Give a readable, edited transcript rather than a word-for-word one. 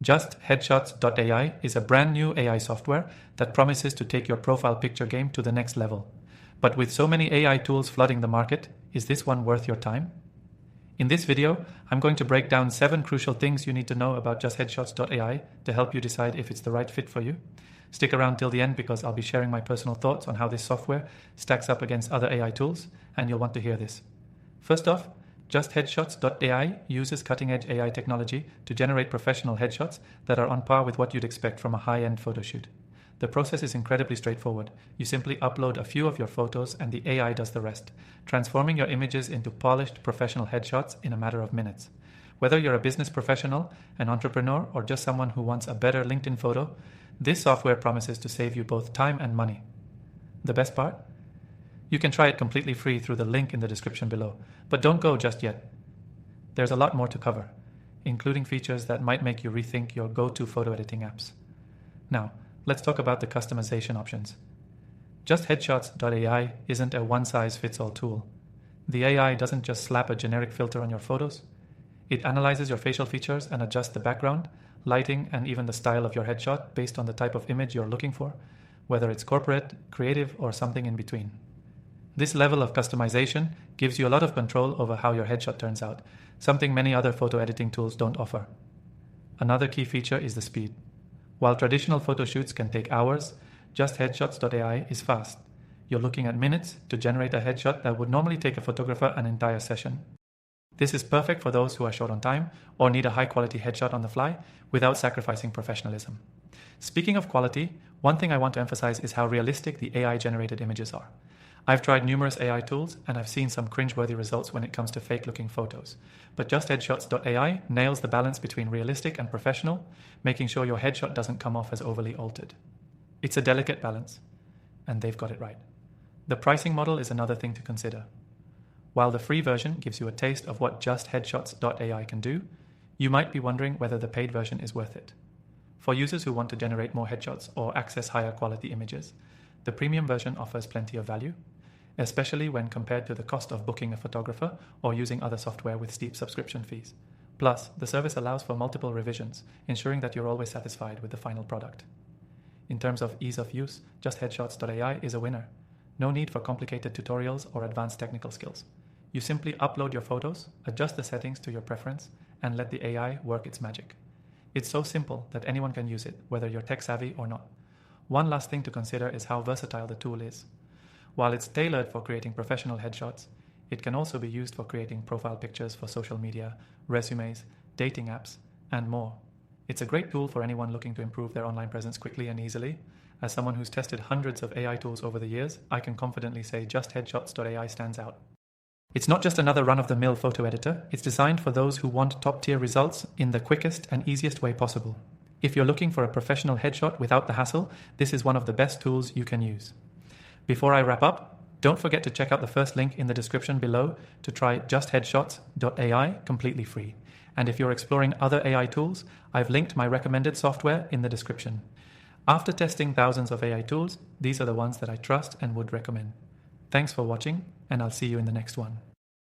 JustHeadshots.ai is a brand new AI software that promises to take your profile picture game to the next level. But with so many AI tools flooding the market, is this one worth your time? In this video, I'm going to break down 7 crucial things you need to know about JustHeadshots.ai to help you decide if it's the right fit for you. Stick around till the end because I'll be sharing my personal thoughts on how this software stacks up against other AI tools, and you'll want to hear this. First off, JustHeadshots.ai uses cutting-edge AI technology to generate professional headshots that are on par with what you'd expect from a high-end photo shoot. The process is incredibly straightforward. You simply upload a few of your photos and the AI does the rest, transforming your images into polished professional headshots in a matter of minutes. Whether you're a business professional, an entrepreneur, or just someone who wants a better LinkedIn photo, this software promises to save you both time and money. The best part? You can try it completely free through the link in the description below, but don't go just yet. There's a lot more to cover, including features that might make you rethink your go-to photo editing apps. Now, let's talk about the customization options. JustHeadshots.ai isn't a one-size-fits-all tool. The AI doesn't just slap a generic filter on your photos. It analyzes your facial features and adjusts the background, lighting, and even the style of your headshot based on the type of image you're looking for, whether it's corporate, creative, or something in between. This level of customization gives you a lot of control over how your headshot turns out, something many other photo editing tools don't offer. Another key feature is the speed. While traditional photo shoots can take hours, JustHeadshots.ai is fast. You're looking at minutes to generate a headshot that would normally take a photographer an entire session. This is perfect for those who are short on time or need a high-quality headshot on the fly without sacrificing professionalism. Speaking of quality, one thing I want to emphasize is how realistic the AI-generated images are. I've tried numerous AI tools and I've seen some cringe-worthy results when it comes to fake-looking photos. But JustHeadshots.ai nails the balance between realistic and professional, making sure your headshot doesn't come off as overly altered. It's a delicate balance, and they've got it right. The pricing model is another thing to consider. While the free version gives you a taste of what JustHeadshots.ai can do, you might be wondering whether the paid version is worth it. For users who want to generate more headshots or access higher quality images, the premium version offers plenty of value, especially when compared to the cost of booking a photographer or using other software with steep subscription fees. Plus, the service allows for multiple revisions, ensuring that you're always satisfied with the final product. In terms of ease of use, JustHeadshots.ai is a winner. No need for complicated tutorials or advanced technical skills. You simply upload your photos, adjust the settings to your preference, and let the AI work its magic. It's so simple that anyone can use it, whether you're tech savvy or not. One last thing to consider is how versatile the tool is. While it's tailored for creating professional headshots, it can also be used for creating profile pictures for social media, resumes, dating apps, and more. It's a great tool for anyone looking to improve their online presence quickly and easily. As someone who's tested hundreds of AI tools over the years, I can confidently say JustHeadshots.ai stands out. It's not just another run-of-the-mill photo editor, it's designed for those who want top-tier results in the quickest and easiest way possible. If you're looking for a professional headshot without the hassle, this is one of the best tools you can use. Before I wrap up, don't forget to check out the first link in the description below to try JustHeadshots.ai completely free. And if you're exploring other AI tools, I've linked my recommended software in the description. After testing thousands of AI tools, these are the ones that I trust and would recommend. Thanks for watching, and I'll see you in the next one.